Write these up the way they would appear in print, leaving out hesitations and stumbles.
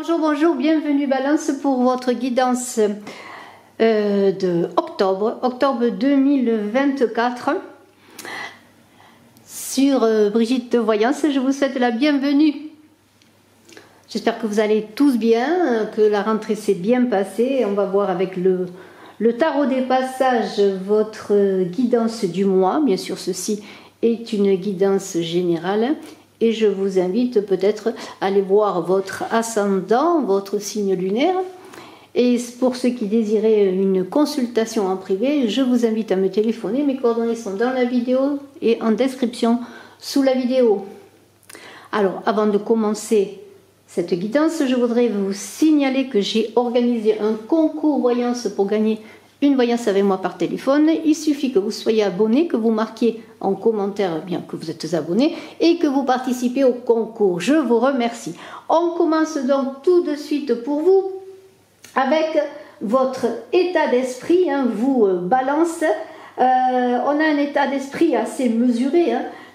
Bonjour, bonjour, bienvenue Balance pour votre guidance de octobre 2024 sur Brigitte de Voyance. Je vous souhaite la bienvenue. J'espère que vous allez tous bien, que la rentrée s'est bien passée. On va voir avec le tarot des passages votre guidance du mois. Bien sûr, ceci est une guidance générale. Et je vous invite peut-être à aller voir votre ascendant, votre signe lunaire. Et pour ceux qui désiraient une consultation en privé, je vous invite à me téléphoner. Mes coordonnées sont dans la vidéo et en description sous la vidéo. Alors, avant de commencer cette guidance, je voudrais vous signaler que j'ai organisé un concours voyance pour gagner une voyance avec moi par téléphone. Il suffit que vous soyez abonné, que vous marquiez en commentaire bien que vous êtes abonné et que vous participez au concours. Je vous remercie. On commence donc tout de suite pour vous avec votre état d'esprit, vous Balance. On a un état d'esprit assez mesuré,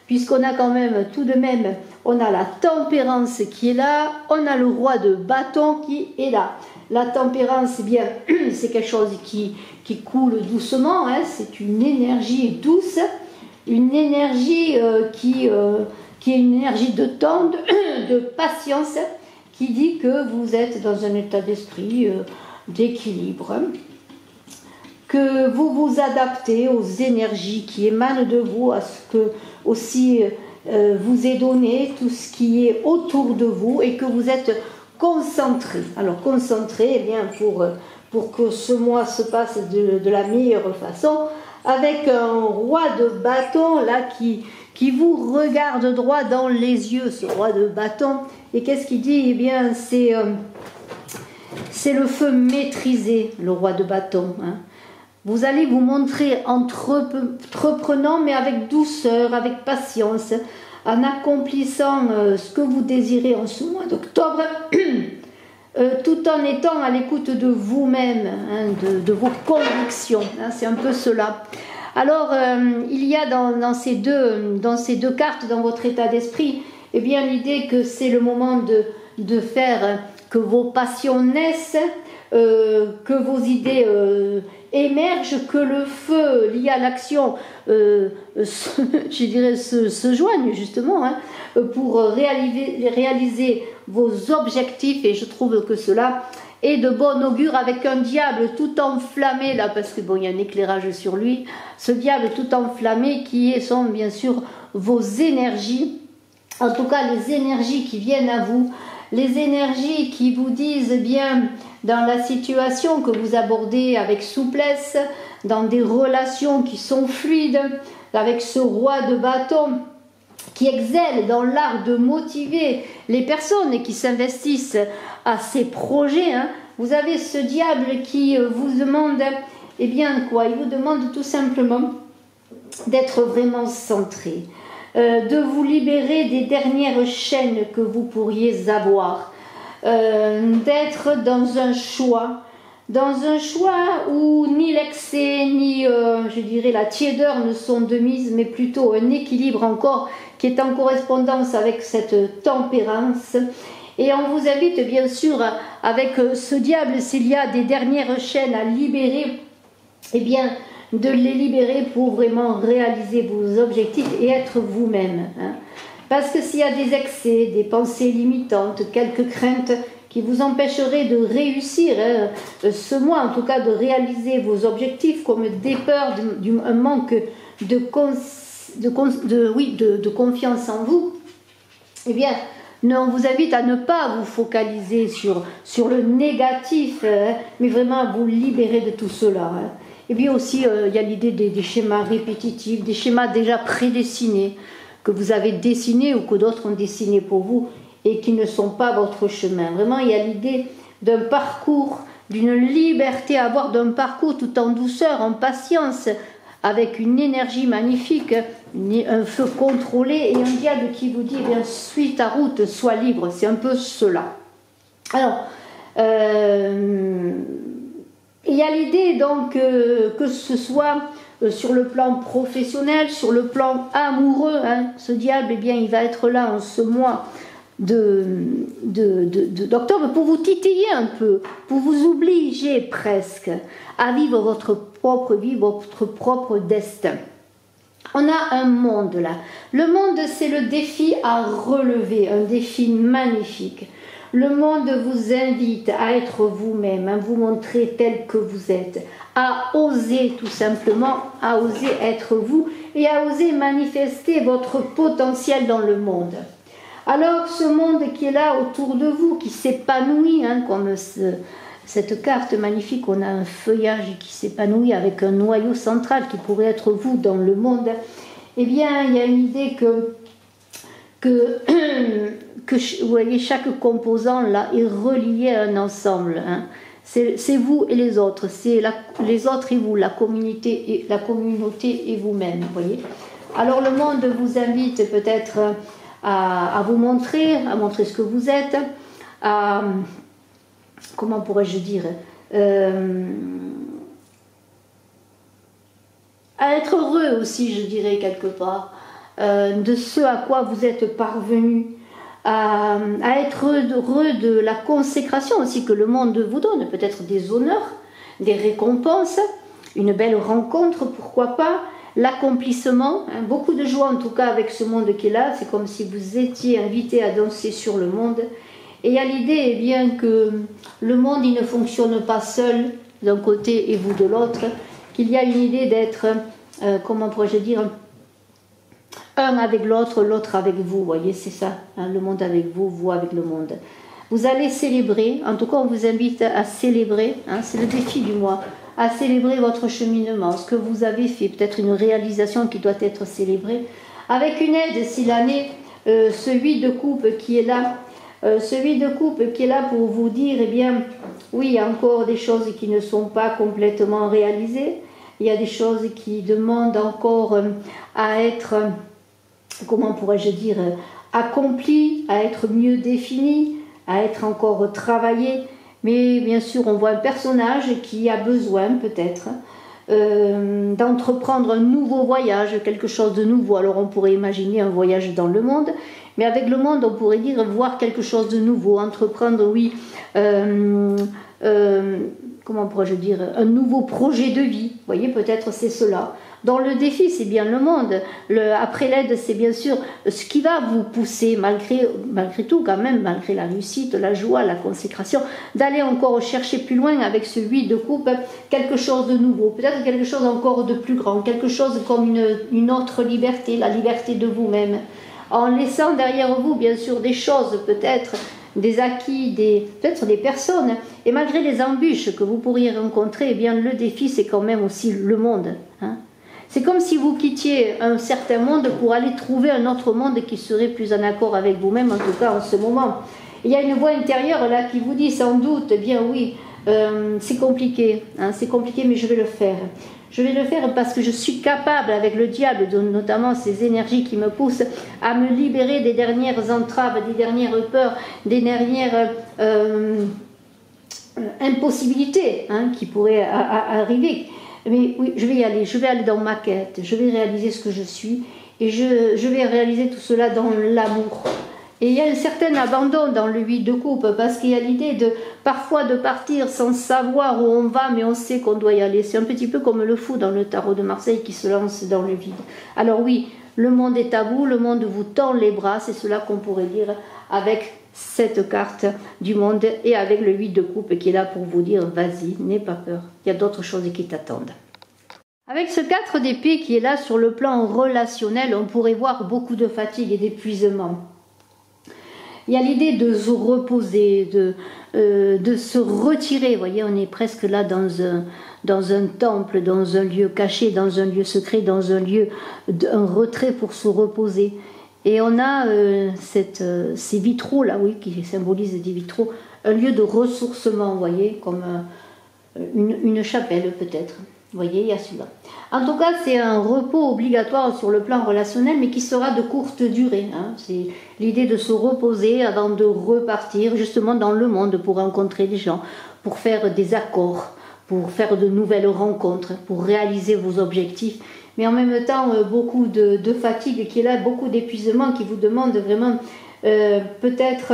puisqu'on a quand même tout de même, on a la tempérance qui est là, on a le roi de bâton qui est là. La tempérance, eh bien, c'est quelque chose qui coule doucement, c'est une énergie douce, une énergie qui est une énergie de temps, de patience, qui dit que vous êtes dans un état d'esprit d'équilibre, que vous vous adaptez aux énergies qui émanent de vous, à ce que aussi vous est donné, tout ce qui est autour de vous, et que vous êtes concentré. Alors concentré, eh bien, pour que ce mois se passe de la meilleure façon, avec un roi de bâton là qui vous regarde droit dans les yeux, ce roi de bâton. Et qu'est-ce qu'il dit? Eh bien, c'est le feu maîtrisé, le roi de bâton. Vous allez vous montrer entreprenant, mais avec douceur, avec patience, en accomplissant ce que vous désirez en ce mois d'octobre, tout en étant à l'écoute de vous-même, de vos convictions. C'est un peu cela. Alors, il y a dans ces deux cartes, dans votre état d'esprit, eh bien, l'idée que c'est le moment de faire que vos passions naissent, que vos idées émergent, que le feu lié à l'action, je dirais, se joigne justement pour réaliser vos objectifs. Et je trouve que cela est de bon augure, avec un diable tout enflammé là, parce que bon, il y a un éclairage sur lui. Ce diable tout enflammé sont bien sûr vos énergies, en tout cas les énergies qui viennent à vous, les énergies qui vous disent bien dans la situation que vous abordez avec souplesse, dans des relations qui sont fluides, avec ce roi de bâton qui excelle dans l'art de motiver les personnes qui s'investissent à ces projets. Vous avez ce diable qui vous demande, eh bien quoi, il vous demande tout simplement d'être vraiment centré, de vous libérer des dernières chaînes que vous pourriez avoir, d'être dans un choix où ni l'excès ni je dirais la tiédeur ne sont de mise, mais plutôt un équilibre encore qui est en correspondance avec cette tempérance. Et on vous invite bien sûr, avec ce diable, s'il y a des dernières chaînes à libérer, eh bien de les libérer pour vraiment réaliser vos objectifs et être vous-même. Parce que s'il y a des excès, des pensées limitantes, quelques craintes qui vous empêcheraient de réussir ce mois, en tout cas de réaliser vos objectifs, comme des peurs, un manque de confiance en vous, eh bien, on vous invite à ne pas vous focaliser sur le négatif, mais vraiment à vous libérer de tout cela. Et bien aussi, il y a l'idée des schémas répétitifs, des schémas déjà prédessinés, que vous avez dessinés ou que d'autres ont dessinés pour vous et qui ne sont pas votre chemin. Vraiment, il y a l'idée d'un parcours, d'une liberté à avoir, d'un parcours tout en douceur, en patience, avec une énergie magnifique, un feu contrôlé et un diable qui vous dit, eh bien, suis ta route, sois libre. C'est un peu cela. Alors, il y a l'idée donc que ce soit sur le plan professionnel, sur le plan amoureux, ce diable, eh bien, il va être là en ce mois d'octobre pour vous titiller un peu, pour vous obliger presque à vivre votre propre vie, votre propre destin. On a un monde là. Le monde, c'est le défi à relever, un défi magnifique. Le monde vous invite à être vous-même, à vous montrer tel que vous êtes, à oser tout simplement, à oser être vous et à oser manifester votre potentiel dans le monde. Alors ce monde qui est là autour de vous, qui s'épanouit, hein, comme cette carte magnifique, on a un feuillage qui s'épanouit avec un noyau central qui pourrait être vous dans le monde, eh bien il y a une idée que vous voyez, chaque composant là est relié à un ensemble. Hein. C'est vous et les autres, c'est les autres et vous, la communauté et vous-même. Voyez. Alors le monde vous invite peut-être à vous montrer, à montrer ce que vous êtes, à, comment pourrais-je dire, à être heureux aussi, je dirais quelque part, de ce à quoi vous êtes parvenu, à être heureux de la consécration aussi que le monde vous donne, peut-être des honneurs, des récompenses, une belle rencontre, pourquoi pas, l'accomplissement, hein, beaucoup de joie en tout cas avec ce monde qui est là, c'est comme si vous étiez invité à danser sur le monde. Et il y a l'idée eh bien que le monde il ne fonctionne pas seul d'un côté et vous de l'autre, qu'il y a une idée d'être, comment pourrais-je dire, un avec l'autre, l'autre avec vous, voyez, c'est ça, hein, le monde avec vous, vous avec le monde. Vous allez célébrer, en tout cas on vous invite à célébrer, hein, c'est le défi du mois, à célébrer votre cheminement, ce que vous avez fait, peut-être une réalisation qui doit être célébrée, avec une aide si l'année, ce 8 de coupe qui est là, pour vous dire, eh bien, oui, il y a encore des choses qui ne sont pas complètement réalisées, il y a des choses qui demandent encore à être, comment pourrais-je dire, accomplies, à être mieux définies, à être encore travaillées. Mais bien sûr, on voit un personnage qui a besoin peut-être d'entreprendre un nouveau voyage, quelque chose de nouveau. Alors on pourrait imaginer un voyage dans le monde, mais avec le monde, on pourrait dire voir quelque chose de nouveau, entreprendre, oui, comment pourrais-je dire, un nouveau projet de vie. Vous voyez, peut-être c'est cela. Dans le défi, c'est bien le monde. Après l'aide, c'est bien sûr ce qui va vous pousser, malgré tout quand même, malgré la réussite, la joie, la consécration, d'aller encore chercher plus loin avec ce 8 de coupe, quelque chose de nouveau, peut-être quelque chose encore de plus grand, quelque chose comme une autre liberté, la liberté de vous-même, en laissant derrière vous, bien sûr, des choses peut-être, des acquis, peut-être des personnes, et malgré les embûches que vous pourriez rencontrer, eh bien le défi, c'est quand même aussi le monde, hein. C'est comme si vous quittiez un certain monde pour aller trouver un autre monde qui serait plus en accord avec vous-même, en tout cas en ce moment. Il y a une voix intérieure là qui vous dit sans doute, eh bien oui, c'est compliqué, hein, c'est compliqué, mais je vais le faire. Je vais le faire parce que je suis capable, avec le diable, notamment ces énergies qui me poussent, à me libérer des dernières entraves, des dernières peurs, des dernières impossibilités, hein, qui pourraient arriver. Mais oui, je vais y aller, je vais aller dans ma quête, je vais réaliser ce que je suis, et je vais réaliser tout cela dans l'amour. Et il y a un certain abandon dans le 8 de coupe, parce qu'il y a l'idée parfois de partir sans savoir où on va, mais on sait qu'on doit y aller. C'est un petit peu comme le fou dans le tarot de Marseille qui se lance dans le vide. Alors oui, le monde est à vous, le monde vous tend les bras, c'est cela qu'on pourrait dire avec cette carte du monde et avec le 8 de coupe qui est là pour vous dire vas-y, n'aie pas peur, il y a d'autres choses qui t'attendent. Avec ce 4 d'épée qui est là sur le plan relationnel, on pourrait voir beaucoup de fatigue et d'épuisement. Il y a l'idée de se reposer, de se retirer. Vous voyez, on est presque là dans un temple, dans un lieu caché, dans un lieu secret, dans un lieu, un retrait pour se reposer. Et on a ces vitraux là, oui, qui symbolisent des vitraux, un lieu de ressourcement, vous voyez, comme une chapelle peut-être. Vous voyez, il y a celui-là. En tout cas, c'est un repos obligatoire sur le plan relationnel, mais qui sera de courte durée, hein. C'est l'idée de se reposer avant de repartir justement dans le monde pour rencontrer des gens, pour faire des accords, pour faire de nouvelles rencontres, pour réaliser vos objectifs. mais en même temps beaucoup de fatigue qui est là, beaucoup d'épuisement qui vous demande vraiment peut-être,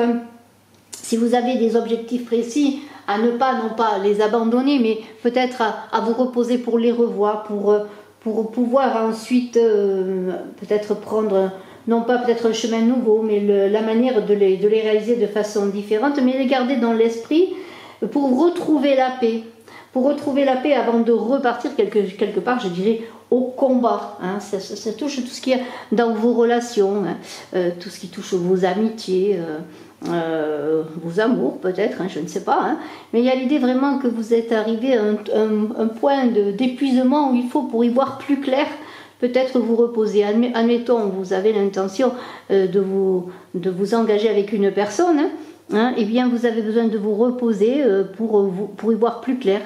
si vous avez des objectifs précis, à ne pas, non pas les abandonner, mais peut-être à vous reposer pour les revoir, pour pouvoir ensuite peut-être prendre, non pas peut-être un chemin nouveau, mais la manière de les réaliser de façon différente, mais les garder dans l'esprit pour retrouver la paix. Pour retrouver la paix avant de repartir quelque part, je dirais, au combat. Hein. Ça touche tout ce qui est dans vos relations, hein, tout ce qui touche vos amitiés, vos amours peut-être, hein, je ne sais pas. Hein. Mais il y a l'idée vraiment que vous êtes arrivé à un point d'épuisement où il faut, pour y voir plus clair, peut-être vous reposer. Admettons, vous avez l'intention de vous engager avec une personne, hein, et bien vous avez besoin de vous reposer pour y voir plus clair.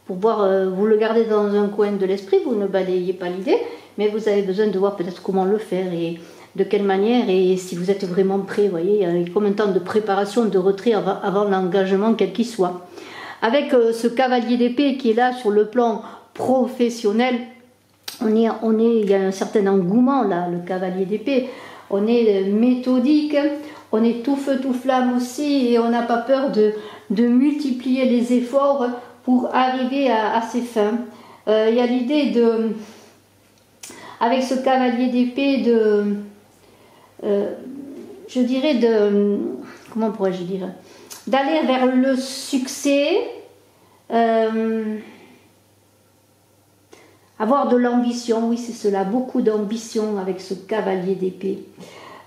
Pour voir, vous le gardez dans un coin de l'esprit, vous ne balayez pas l'idée, mais vous avez besoin de voir peut-être comment le faire et de quelle manière, et si vous êtes vraiment prêt. Vous voyez, il y a combien de temps de préparation, de retrait avant l'engagement, quel qu'il soit. Avec ce cavalier d'épée qui est là sur le plan professionnel, il y a un certain engouement là, le cavalier d'épée. On est méthodique, on est tout feu tout flamme aussi, et on n'a pas peur de multiplier les efforts pour arriver à ses fins. Il y a l'idée avec ce cavalier d'épée je dirais comment pourrais-je dire, d'aller vers le succès, avoir de l'ambition, oui c'est cela, beaucoup d'ambition avec ce cavalier d'épée.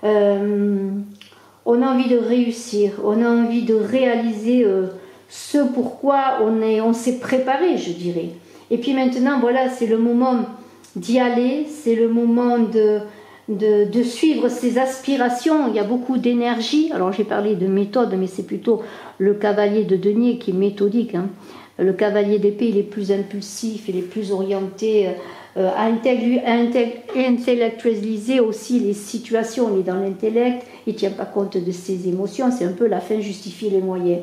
On a envie de réussir, on a envie de réaliser ce pourquoi on s'est préparé, je dirais. Et puis maintenant, voilà, c'est le moment d'y aller, c'est le moment de suivre ses aspirations. Il y a beaucoup d'énergie. Alors j'ai parlé de méthode, mais c'est plutôt le cavalier de denier qui est méthodique. Hein. Le cavalier d'épée, il est plus impulsif, il est plus orienté à intellectualiser aussi les situations. Il est dans l'intellect, il ne tient pas compte de ses émotions. C'est un peu la fin justifie les moyens.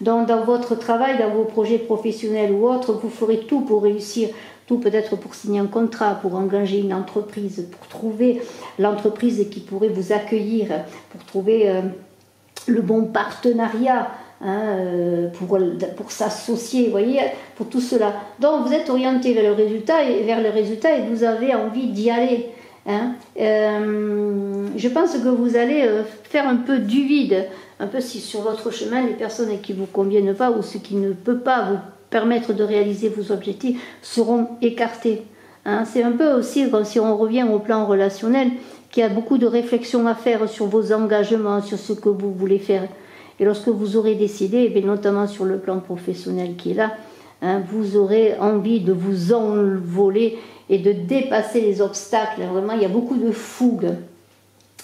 Dans votre travail, dans vos projets professionnels ou autres, vous ferez tout pour réussir, tout peut-être pour signer un contrat, pour engager une entreprise, pour trouver l'entreprise qui pourrait vous accueillir, pour trouver le bon partenariat, hein, pour s'associer, vous voyez, pour tout cela. Donc vous êtes orienté vers le résultat et vous avez envie d'y aller. Hein. Je pense que vous allez faire un peu du vide, un peu si sur votre chemin les personnes qui ne vous conviennent pas ou ce qui ne peut pas vous permettre de réaliser vos objectifs seront écartés. Hein. C'est un peu aussi comme si on revient au plan relationnel, qu'il y a beaucoup de réflexions à faire sur vos engagements, sur ce que vous voulez faire. Et lorsque vous aurez décidé, et notamment sur le plan professionnel qui est là, hein, vous aurez envie de vous envoler et de dépasser les obstacles. Vraiment, il y a beaucoup de fougue.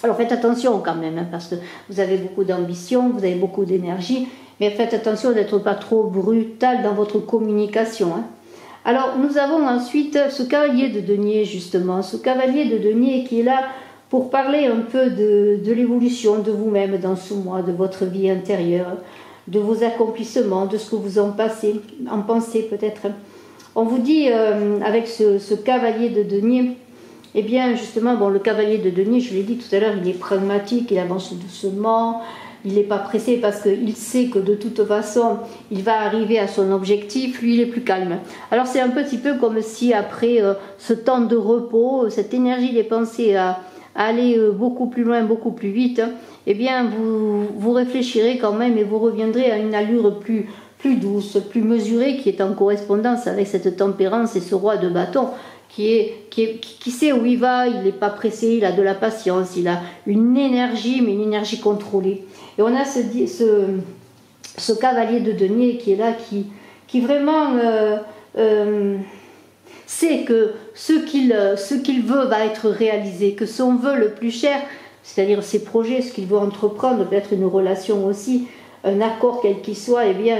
Alors faites attention quand même, hein, parce que vous avez beaucoup d'ambition, vous avez beaucoup d'énergie, mais faites attention d'être pas trop brutal dans votre communication. Hein. Alors nous avons ensuite ce cavalier de denier, justement, ce cavalier de denier qui est là pour parler un peu de l'évolution de vous-même dans ce mois, de votre vie intérieure, de vos accomplissements, de ce que vous en pensez peut-être. On vous dit, avec ce cavalier de denier, eh bien justement, bon, le cavalier de denier, je l'ai dit tout à l'heure, il est pragmatique, il avance doucement, il n'est pas pressé parce qu'il sait que de toute façon, il va arriver à son objectif, lui il est plus calme. Alors c'est un petit peu comme si après ce temps de repos, cette énergie dépensée à aller beaucoup plus loin, beaucoup plus vite, eh bien vous réfléchirez quand même et vous reviendrez à une allure plus douce, plus mesurée, qui est en correspondance avec cette tempérance et ce roi de bâton qui sait où il va, il n'est pas pressé, il a de la patience, il a une énergie, mais une énergie contrôlée. Et on a ce cavalier de denier qui est là, qui vraiment sait que ce qu'il veut va être réalisé, que son vœu le plus cher, c'est-à-dire ses projets, ce qu'il veut entreprendre, peut-être une relation aussi, un accord quel qu'il soit, eh bien,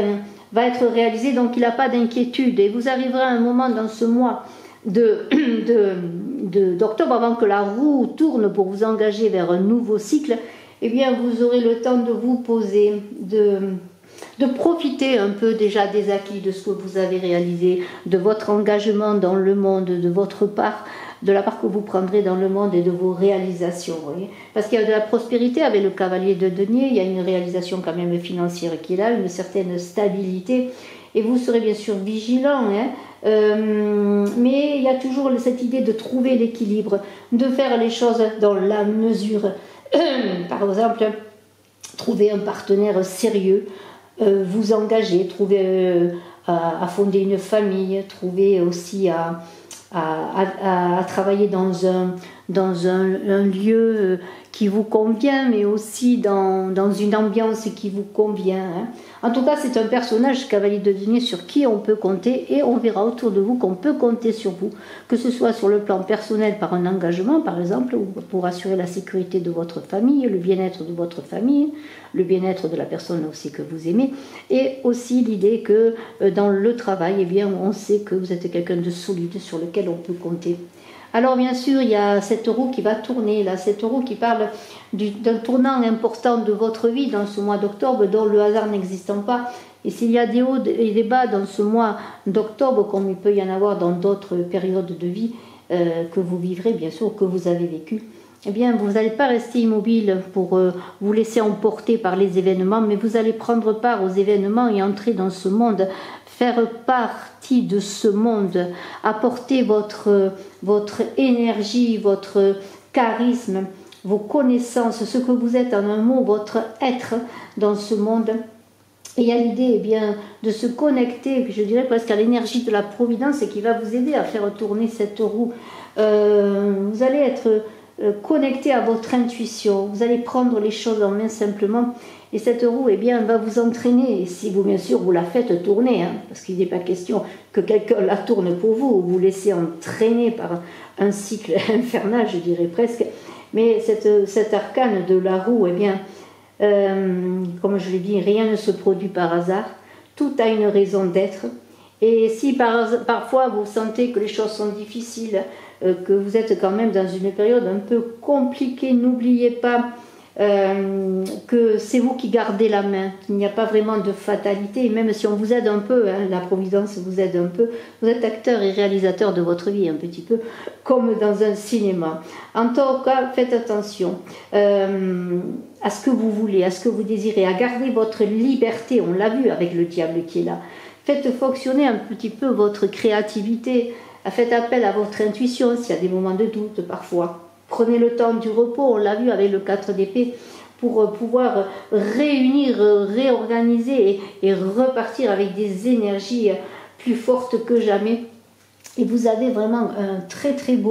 va être réalisé, donc il n'a pas d'inquiétude. Et vous arriverez à un moment dans ce mois d'octobre, avant que la roue tourne pour vous engager vers un nouveau cycle, eh bien vous aurez le temps de vous poser, de profiter un peu déjà des acquis, de ce que vous avez réalisé, de votre engagement dans le monde, de votre part de la part que vous prendrez dans le monde et de vos réalisations. Vous voyez, parce qu'il y a de la prospérité avec le cavalier de denier, il y a une réalisation quand même financière qui est là, une certaine stabilité, et vous serez bien sûr vigilant, hein. Mais il y a toujours cette idée de trouver l'équilibre, de faire les choses dans la mesure. Par exemple, trouver un partenaire sérieux, vous engager, trouver à fonder une famille, trouver aussi à travailler dans un lieu qui vous convient, mais aussi dans une ambiance qui vous convient, hein. En tout cas, c'est un personnage, cavalier de denier, sur qui on peut compter, et on verra autour de vous qu'on peut compter sur vous, que ce soit sur le plan personnel par un engagement, par exemple, ou pour assurer la sécurité de votre famille, le bien-être de votre famille, le bien-être de la personne aussi que vous aimez, et aussi l'idée que dans le travail, eh bien, on sait que vous êtes quelqu'un de solide sur lequel on peut compter. Alors bien sûr, il y a cette roue qui va tourner, là, cette roue qui parle d'un tournant important de votre vie dans ce mois d'octobre, dont le hasard n'existant pas. Et s'il y a des hauts et des bas dans ce mois d'octobre, comme il peut y en avoir dans d'autres périodes de vie que vous vivrez, bien sûr, que vous avez vécu, eh bien, vous n'allez pas rester immobile pour vous laisser emporter par les événements, mais vous allez prendre part aux événements et entrer dans ce monde, faire partie de ce monde, apporter votre énergie, votre charisme, vos connaissances, ce que vous êtes en un mot, votre être dans ce monde. Et il y a l'idée, eh bien, de se connecter, je dirais presque à l'énergie de la providence, et qui va vous aider à faire tourner cette roue. Vous allez être connecté à votre intuition, vous allez prendre les choses en main simplement, et cette roue, eh bien, va vous entraîner, et si vous, bien sûr, vous la faites tourner, hein, parce qu'il n'est pas question que quelqu'un la tourne pour vous, ou vous laissez entraîner par un cycle infernal, je dirais presque, mais cet arcane de la roue, eh bien, comme je l'ai dit, rien ne se produit par hasard, tout a une raison d'être, et si parfois vous sentez que les choses sont difficiles, que vous êtes quand même dans une période un peu compliquée, n'oubliez pas que c'est vous qui gardez la main, qu'il n'y a pas vraiment de fatalité, et même si on vous aide un peu, hein, la providence vous aide un peu, vous êtes acteur et réalisateur de votre vie un petit peu, comme dans un cinéma. En tout cas, faites attention à ce que vous voulez, à ce que vous désirez, à garder votre liberté, on l'a vu avec le diable qui est là. Faites fonctionner un petit peu votre créativité, faites appel à votre intuition s'il y a des moments de doute parfois. Prenez le temps du repos, on l'a vu avec le 4 d'épée, pour pouvoir réunir, réorganiser et repartir avec des énergies plus fortes que jamais. Et vous avez vraiment un très très beau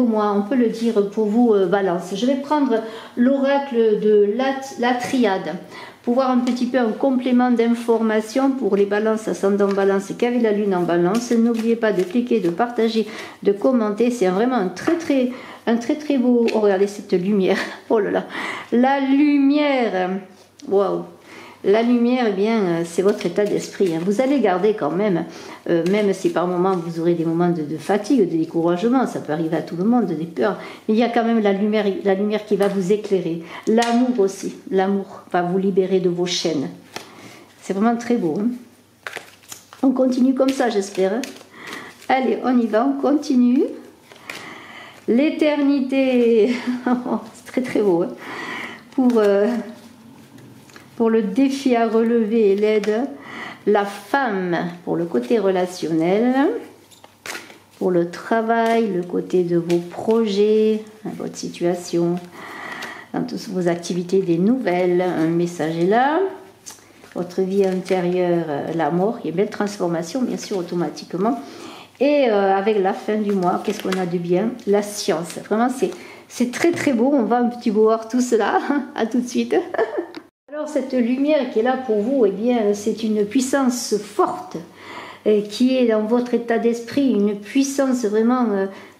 mois, on peut le dire pour vous, Balance. Je vais prendre l'oracle de la triade, pour voir un petit peu un complément d'information pour les balances, ascendant balance qui avaient la lune en balance. N'oubliez pas de cliquer, de partager, de commenter, c'est vraiment un très très beau, oh, regardez cette lumière, oh là là, la lumière, waouh. La lumière, eh bien, c'est votre état d'esprit, hein. Vous allez garder quand même, même si par moments vous aurez des moments de fatigue, de découragement, ça peut arriver à tout le monde, des peurs, mais il y a quand même la lumière qui va vous éclairer. L'amour aussi, l'amour va vous libérer de vos chaînes. C'est vraiment très beau, hein. On continue comme ça, j'espère, hein. Allez, on y va, on continue. L'éternité, c'est très très beau, hein. Pour le défi à relever et l'aide, la femme pour le côté relationnel, pour le travail, le côté de vos projets, votre situation, dans toutes vos activités, des nouvelles, un message est là. Votre vie intérieure, la mort, il y a une belle transformation, bien sûr, automatiquement. Et avec la fin du mois, qu'est-ce qu'on a de bien? La science. Vraiment, c'est très très beau. On va un petit peu voir tout cela. À tout de suite. Alors cette lumière qui est là pour vous, eh bien, c'est une puissance forte qui est dans votre état d'esprit, une puissance vraiment,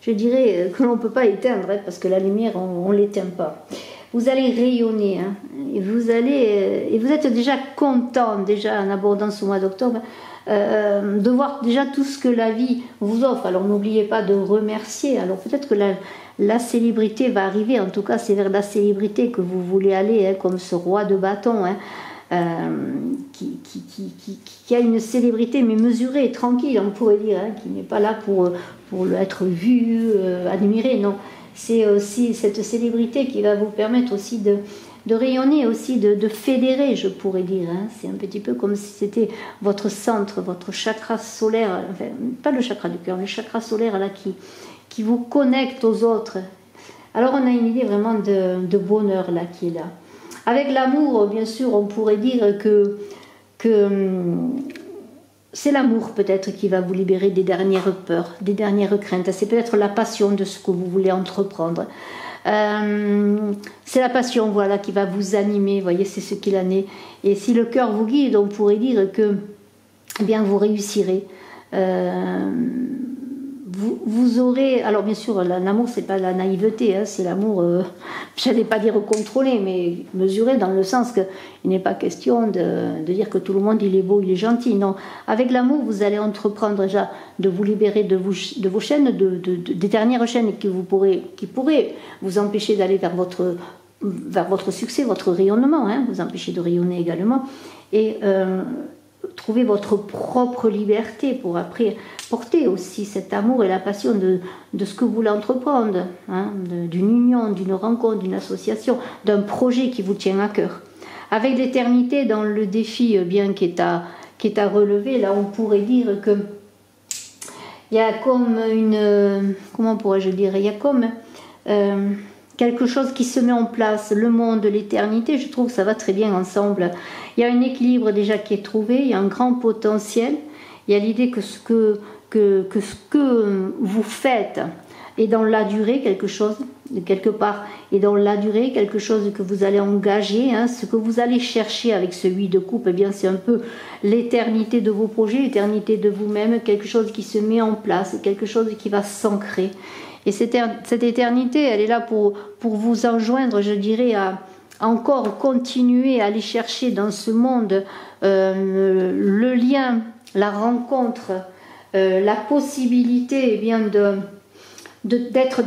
je dirais, que l'on ne peut pas éteindre, hein, parce que la lumière, on ne l'éteint pas. Vous allez rayonner, hein, et vous êtes déjà content, déjà en abordant ce mois d'octobre, de voir déjà tout ce que la vie vous offre. Alors n'oubliez pas de remercier. Alors peut-être que la célébrité va arriver, en tout cas c'est vers la célébrité que vous voulez aller, hein, comme ce roi de bâton, hein. qui a une célébrité mais mesurée, tranquille, on pourrait dire, hein, qui n'est pas là pour être vu, admiré, non. C'est aussi cette célébrité qui va vous permettre aussi de rayonner, aussi de fédérer, je pourrais dire. Hein. C'est un petit peu comme si c'était votre centre, votre chakra solaire, enfin, pas le chakra du cœur, mais le chakra solaire là, qui vous connecte aux autres. Alors on a une idée vraiment de bonheur là qui est là. Avec l'amour, bien sûr, on pourrait dire que c'est l'amour peut-être qui va vous libérer des dernières peurs, des dernières craintes. C'est peut-être la passion de ce que vous voulez entreprendre. C'est la passion, voilà, qui va vous animer. Vous voyez, c'est ce qu'il en est. Et si le cœur vous guide, on pourrait dire que, eh bien, vous réussirez. Vous aurez, alors bien sûr, l'amour, c'est pas la naïveté, hein, c'est l'amour, je n'allais pas dire contrôlé, mais mesuré dans le sens qu'il n'est pas question de dire que tout le monde il est beau, il est gentil. Non, avec l'amour, vous allez entreprendre déjà de vous libérer de vos chaînes, des dernières chaînes qui pourraient vous empêcher d'aller vers votre succès, votre rayonnement, hein, vous empêcher de rayonner également, et trouver votre propre liberté pour après porter aussi cet amour et la passion de ce que vous voulez entreprendre, hein, d'une union, d'une rencontre, d'une association, d'un projet qui vous tient à cœur. Avec l'éternité dans le défi bien qui est à relever, là on pourrait dire que il y a comme comment pourrais-je dire, il y a comme quelque chose qui se met en place, le monde, l'éternité, je trouve que ça va très bien ensemble. Il y a un équilibre déjà qui est trouvé, il y a un grand potentiel, il y a l'idée que ce que vous faites est dans la durée quelque chose, de quelque part, est dans la durée quelque chose que vous allez engager, hein, ce que vous allez chercher avec ce 8 de coupe, eh bien c'est un peu l'éternité de vos projets, l'éternité de vous-même, quelque chose qui se met en place, quelque chose qui va s'ancrer. Et cette éternité, elle est là pour vous enjoindre, je dirais, à encore continuer à aller chercher dans ce monde le lien, la rencontre, la possibilité, eh bien, d'être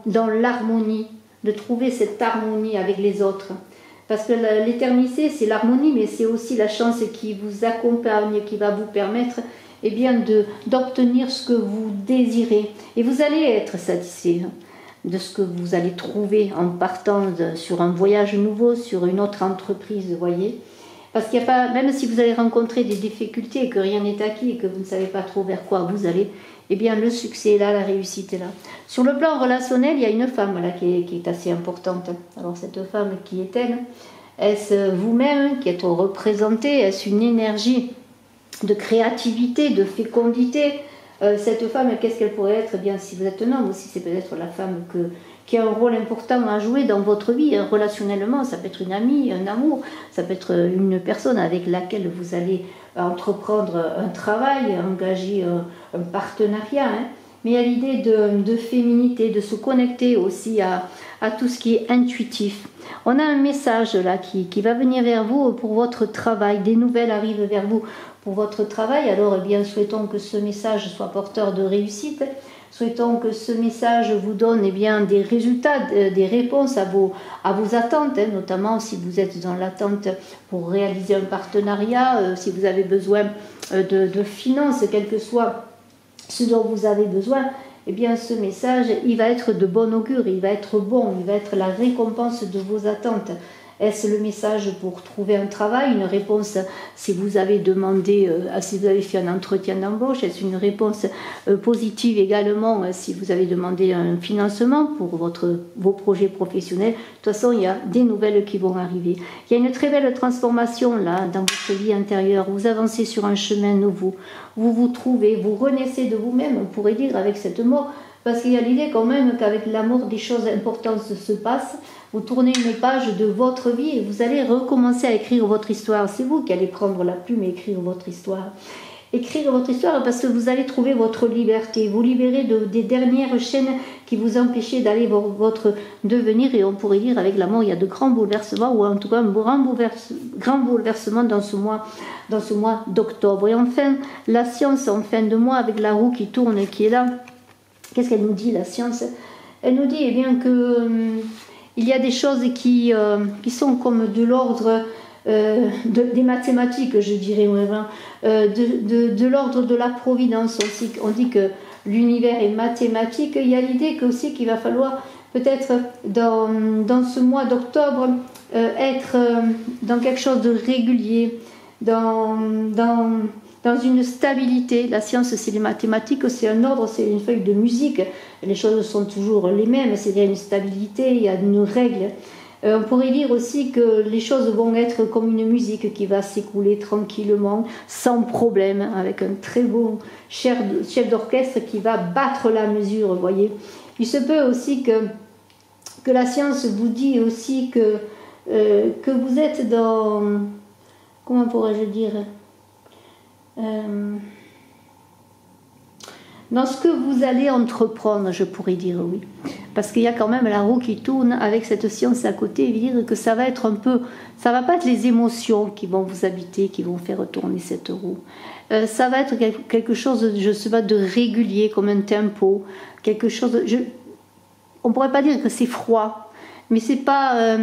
dans l'harmonie, de trouver cette harmonie avec les autres. Parce que l'éternité, c'est l'harmonie, mais c'est aussi la chance qui vous accompagne, qui va vous permettre, eh bien, d'obtenir ce que vous désirez. Et vous allez être satisfait de ce que vous allez trouver en partant sur un voyage nouveau, sur une autre entreprise, vous voyez. Parce qu'il n'y a pas, même si vous allez rencontrer des difficultés et que rien n'est acquis et que vous ne savez pas trop vers quoi vous allez, eh bien le succès est là, la réussite est là. Sur le plan relationnel, il y a une femme là, qui est assez importante. Alors cette femme, qui est-elle? Est-ce vous-même qui êtes représentée? Est-ce une énergie de créativité, de fécondité? Cette femme, qu'est-ce qu'elle pourrait être? Eh bien, si vous êtes un homme aussi, c'est peut-être la femme qui a un rôle important à jouer dans votre vie, hein, relationnellement. Ça peut être une amie, un amour, ça peut être une personne avec laquelle vous allez entreprendre un travail, engager un partenariat. Hein. Mais il y a l'idée de féminité, de se connecter aussi à tout ce qui est intuitif. On a un message là qui va venir vers vous pour votre travail. Des nouvelles arrivent vers vous pour votre travail. Alors, eh bien, souhaitons que ce message soit porteur de réussite. Souhaitons que ce message vous donne, eh bien, des résultats, des réponses à vos attentes, hein, notamment si vous êtes dans l'attente pour réaliser un partenariat, si vous avez besoin de finances, quel que soit ce dont vous avez besoin. Eh bien, ce message, il va être de bon augure, il va être bon, il va être la récompense de vos attentes. Est-ce le message pour trouver un travail, une réponse si vous avez demandé, si vous avez fait un entretien d'embauche? Est-ce une réponse positive également si vous avez demandé un financement pour vos projets professionnels? De toute façon, il y a des nouvelles qui vont arriver. Il y a une très belle transformation là dans votre vie intérieure. Vous avancez sur un chemin nouveau. Vous vous trouvez, vous renaissez de vous-même, on pourrait dire, avec cette mort. Parce qu'il y a l'idée quand même qu'avec la mort, des choses importantes se passent. Vous tournez une page de votre vie et vous allez recommencer à écrire votre histoire. C'est vous qui allez prendre la plume et écrire votre histoire. Écrire votre histoire parce que vous allez trouver votre liberté, vous libérer des dernières chaînes qui vous empêchaient d'aller vers votre devenir. Et on pourrait dire avec la mort, il y a de grands bouleversements, ou en tout cas un grand bouleversement dans ce mois d'octobre. Et enfin, la science en fin de mois avec la roue qui tourne, qui est là. Qu'est-ce qu'elle nous dit, la science? Elle nous dit eh bien, que il y a des choses qui sont comme de l'ordre des mathématiques, je dirais vraiment, de l'ordre de la providence aussi. On dit que l'univers est mathématique. Il y a l'idée aussi qu'il va falloir peut-être dans ce mois d'octobre être dans quelque chose de régulier, dans une stabilité. La science, c'est les mathématiques, c'est un ordre, c'est une feuille de musique. Les choses sont toujours les mêmes, c'est-à-dire une stabilité, il y a une règle. On pourrait dire aussi que les choses vont être comme une musique qui va s'écouler tranquillement, sans problème, avec un très beau chef d'orchestre qui va battre la mesure, vous voyez. Il se peut aussi que la science vous dit aussi que vous êtes dans... Comment pourrais-je dire dans ce que vous allez entreprendre, je pourrais dire oui. Parce qu'il y a quand même la roue qui tourne avec cette science à côté, et dire que ça va être un peu... Ça va pas être les émotions qui vont vous habiter, qui vont faire tourner cette roue. Ça va être quelque chose, je sais pas, de régulier, comme un tempo. Quelque chose... on pourrait pas dire que c'est froid, mais c'est pas...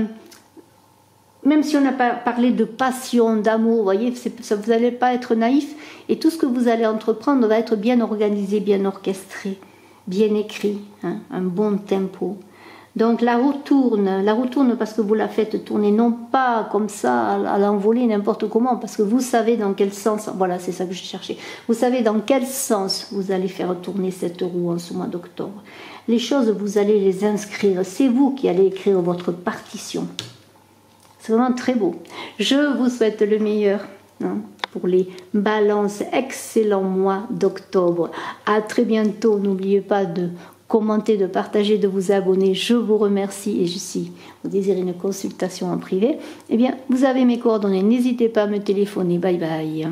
même si on n'a pas parlé de passion, d'amour, vous voyez, vous n'allez pas être naïf, et tout ce que vous allez entreprendre va être bien organisé, bien orchestré, bien écrit, hein, un bon tempo. Donc la roue tourne parce que vous la faites tourner, non pas comme ça, à l'envolée, n'importe comment, parce que vous savez dans quel sens, voilà, c'est ça que je cherchais, vous savez dans quel sens vous allez faire tourner cette roue en ce mois d'octobre. Les choses, vous allez les inscrire, c'est vous qui allez écrire votre partition. C'est vraiment très beau. Je vous souhaite le meilleur pour les balances. Excellent mois d'octobre. À très bientôt. N'oubliez pas de commenter, de partager, de vous abonner. Je vous remercie. Et si vous désirez une consultation en privé, eh bien, vous avez mes coordonnées. N'hésitez pas à me téléphoner. Bye bye.